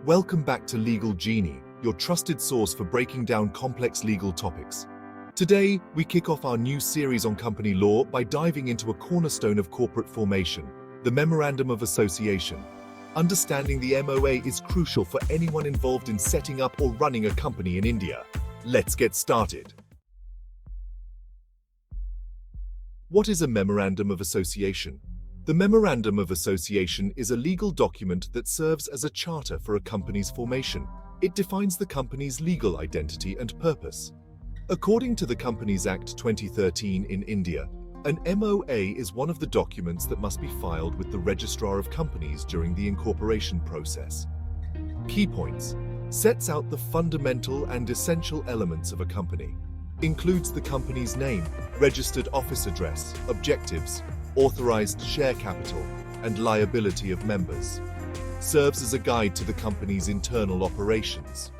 Welcome back to Legal Genie, your trusted source for breaking down complex legal topics. Today, we kick off our new series on company law by diving into a cornerstone of corporate formation, the Memorandum of Association. Understanding the MOA is crucial for anyone involved in setting up or running a company in India. Let's get started. What is a Memorandum of Association? The Memorandum of Association is a legal document that serves as a charter for a company's formation. It defines the company's legal identity and purpose. According to the Companies Act 2013 in India, an MOA is one of the documents that must be filed with the Registrar of Companies during the incorporation process. Key points: sets out the fundamental and essential elements of a company. Includes the company's name, registered office address, objectives, authorized share capital, and liability of members. Serves as a guide to the company's internal operations.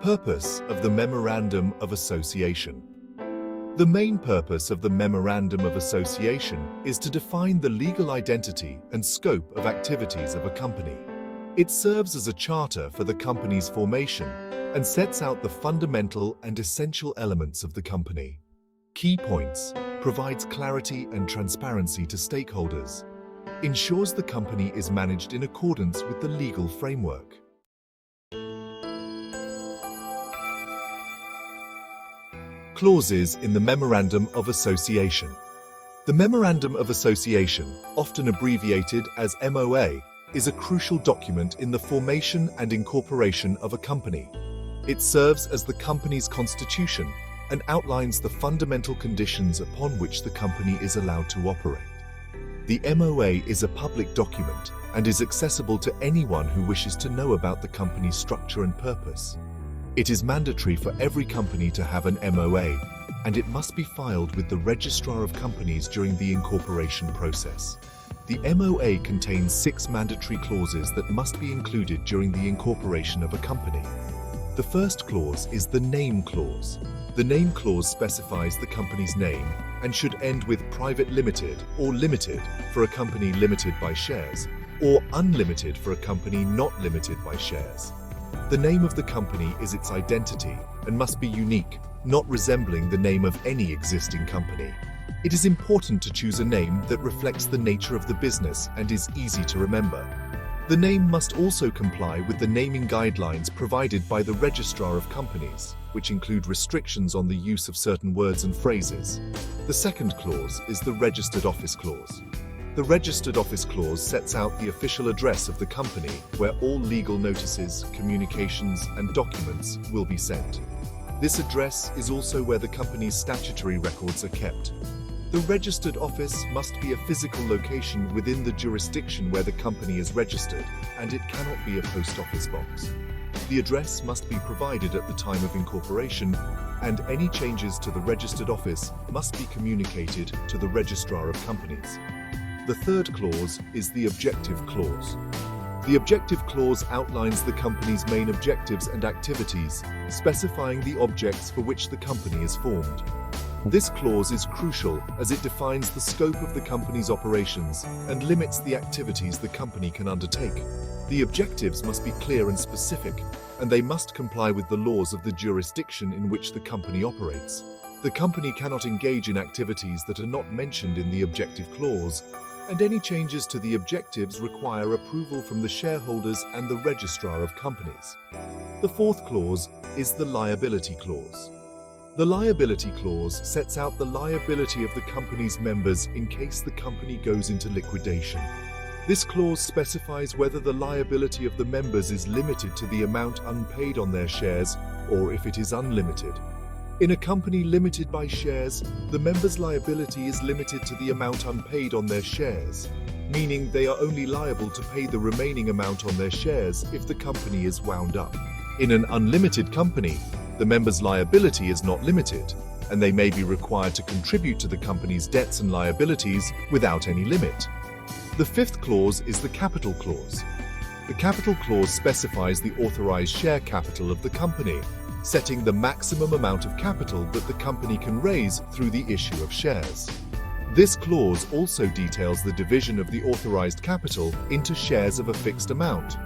Purpose of the Memorandum of Association. The main purpose of the Memorandum of Association is to define the legal identity and scope of activities of a company. It serves as a charter for the company's formation and sets out the fundamental and essential elements of the company. Key points: provides clarity and transparency to stakeholders. Ensures the company is managed in accordance with the legal framework. Clauses in the Memorandum of Association. The Memorandum of Association, often abbreviated as MOA, is a crucial document in the formation and incorporation of a company. It serves as the company's constitution and outlines the fundamental conditions upon which the company is allowed to operate. The MOA is a public document and is accessible to anyone who wishes to know about the company's structure and purpose. It is mandatory for every company to have an MOA, and it must be filed with the Registrar of Companies during the incorporation process. The MOA contains 6 mandatory clauses that must be included during the incorporation of a company. The first clause is the name clause. The name clause specifies the company's name and should end with private limited or limited for a company limited by shares, or unlimited for a company not limited by shares. The name of the company is its identity and must be unique, not resembling the name of any existing company. It is important to choose a name that reflects the nature of the business and is easy to remember. The name must also comply with the naming guidelines provided by the Registrar of Companies, which include restrictions on the use of certain words and phrases. The second clause is the Registered Office Clause. The Registered Office Clause sets out the official address of the company where all legal notices, communications, and documents will be sent. This address is also where the company's statutory records are kept. The registered office must be a physical location within the jurisdiction where the company is registered, and it cannot be a post office box. The address must be provided at the time of incorporation, and any changes to the registered office must be communicated to the Registrar of Companies. The third clause is the Objective Clause. The Objective Clause outlines the company's main objectives and activities, specifying the objects for which the company is formed. This clause is crucial as it defines the scope of the company's operations and limits the activities the company can undertake. The objectives must be clear and specific, and they must comply with the laws of the jurisdiction in which the company operates. The company cannot engage in activities that are not mentioned in the Objective Clause, and any changes to the objectives require approval from the shareholders and the Registrar of Companies. The fourth clause is the Liability Clause. The Liability Clause sets out the liability of the company's members in case the company goes into liquidation. This clause specifies whether the liability of the members is limited to the amount unpaid on their shares or if it is unlimited. In a company limited by shares, the members' liability is limited to the amount unpaid on their shares, meaning they are only liable to pay the remaining amount on their shares if the company is wound up. In an unlimited company, the members' liability is not limited, and they may be required to contribute to the company's debts and liabilities without any limit. The fifth clause is the Capital Clause. The Capital Clause specifies the authorized share capital of the company, setting the maximum amount of capital that the company can raise through the issue of shares. This clause also details the division of the authorized capital into shares of a fixed amount.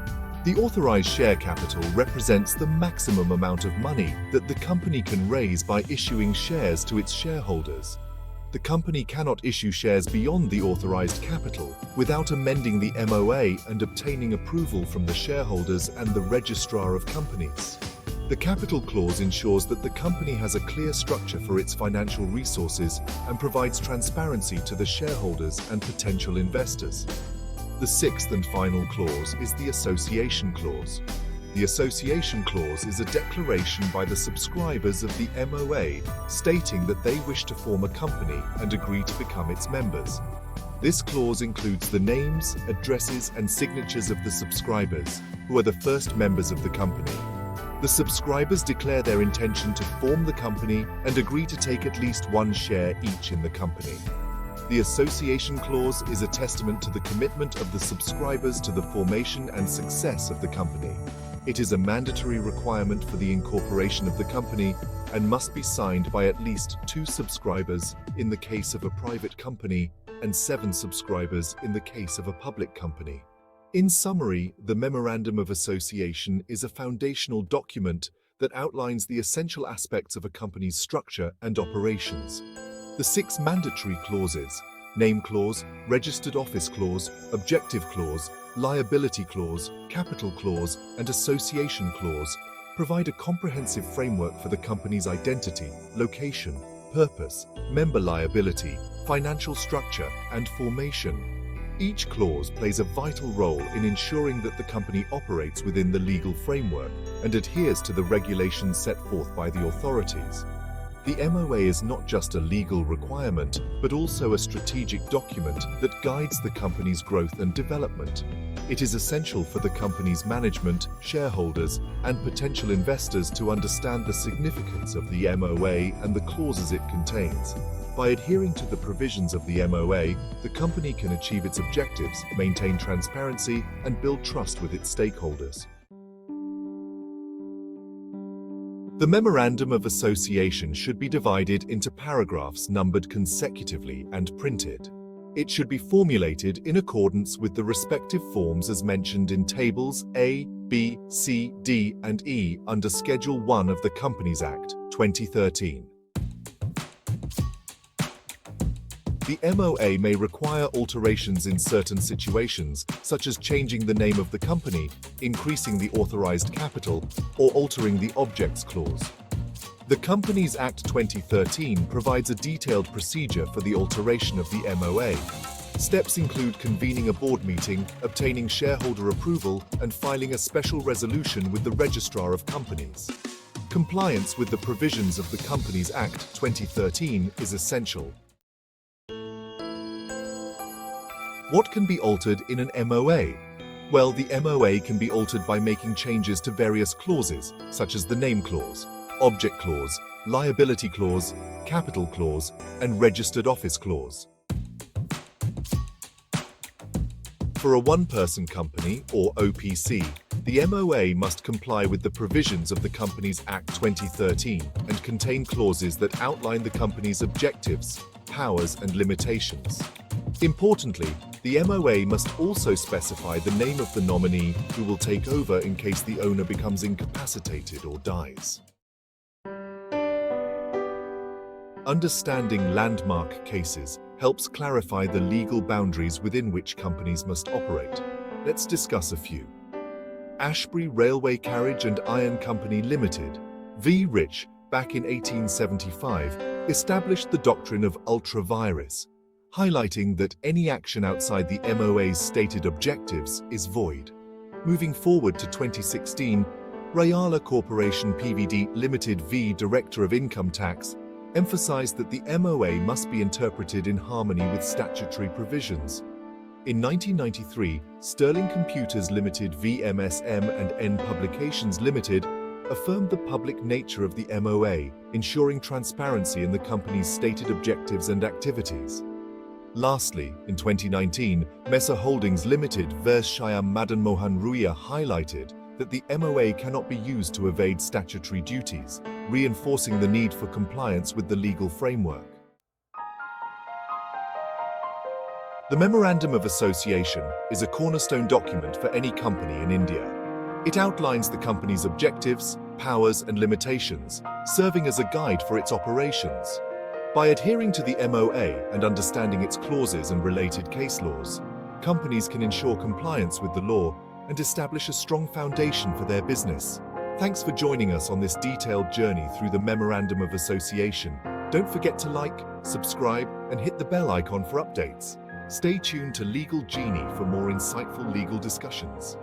The authorized share capital represents the maximum amount of money that the company can raise by issuing shares to its shareholders. The company cannot issue shares beyond the authorized capital without amending the MOA and obtaining approval from the shareholders and the registrar of companies. The capital clause ensures that the company has a clear structure for its financial resources and provides transparency to the shareholders and potential investors. The sixth and final clause is the association clause. The association clause is a declaration by the subscribers of the MOA stating that they wish to form a company and agree to become its members. This clause includes the names, addresses, and signatures of the subscribers, who are the first members of the company. The subscribers declare their intention to form the company and agree to take at least one share each in the company. The association clause is a testament to the commitment of the subscribers to the formation and success of the company. It is a mandatory requirement for the incorporation of the company and must be signed by at least 2 subscribers in the case of a private company and 7 subscribers in the case of a public company. In summary, the Memorandum of Association is a foundational document that outlines the essential aspects of a company's structure and operations. The 6 mandatory clauses, name clause, registered office clause, objective clause, liability clause, capital clause, and association clause, provide a comprehensive framework for the company's identity, location, purpose, member liability, financial structure, and formation. Each clause plays a vital role in ensuring that the company operates within the legal framework and adheres to the regulations set forth by the authorities. The MOA is not just a legal requirement, but also a strategic document that guides the company's growth and development. It is essential for the company's management, shareholders, and potential investors to understand the significance of the MOA and the clauses it contains. By adhering to the provisions of the MOA, the company can achieve its objectives, maintain transparency, and build trust with its stakeholders. The Memorandum of Association should be divided into paragraphs numbered consecutively and printed. It should be formulated in accordance with the respective forms as mentioned in Tables A, B, C, D, and E under Schedule 1 of the Companies Act, 2013. The MOA may require alterations in certain situations, such as changing the name of the company, increasing the authorized capital, or altering the objects clause. The Companies Act 2013 provides a detailed procedure for the alteration of the MOA. Steps include convening a board meeting, obtaining shareholder approval, and filing a special resolution with the Registrar of Companies. Compliance with the provisions of the Companies Act 2013 is essential. What can be altered in an MOA? Well, the MOA can be altered by making changes to various clauses, such as the name clause, object clause, liability clause, capital clause, and registered office clause. For a one-person company, or OPC, the MOA must comply with the provisions of the Companies Act 2013 and contain clauses that outline the company's objectives, powers, and limitations. Importantly, the MOA must also specify the name of the nominee who will take over in case the owner becomes incapacitated or dies. Understanding landmark cases helps clarify the legal boundaries within which companies must operate. Let's discuss a few. Ashbury Railway Carriage and Iron Company Limited, v. Rich, back in 1875, established the doctrine of ultra vires, highlighting that any action outside the MOA's stated objectives is void. Moving forward to 2016, Rayala Corporation Pvd Limited v. Director of Income Tax emphasized that the MOA must be interpreted in harmony with statutory provisions. In 1993, Sterling Computers Limited v. MSM and N Publications Limited affirmed the public nature of the MOA, ensuring transparency in the company's stated objectives and activities. Lastly, in 2019, Mesa Holdings Limited vs. Shyam Madan Mohan Ruia highlighted that the MOA cannot be used to evade statutory duties, reinforcing the need for compliance with the legal framework. The Memorandum of Association is a cornerstone document for any company in India. It outlines the company's objectives, powers, and limitations, serving as a guide for its operations. By adhering to the MoA and understanding its clauses and related case laws, companies can ensure compliance with the law and establish a strong foundation for their business. Thanks for joining us on this detailed journey through the Memorandum of Association. Don't forget to like, subscribe, and hit the bell icon for updates. Stay tuned to Legal Genie for more insightful legal discussions.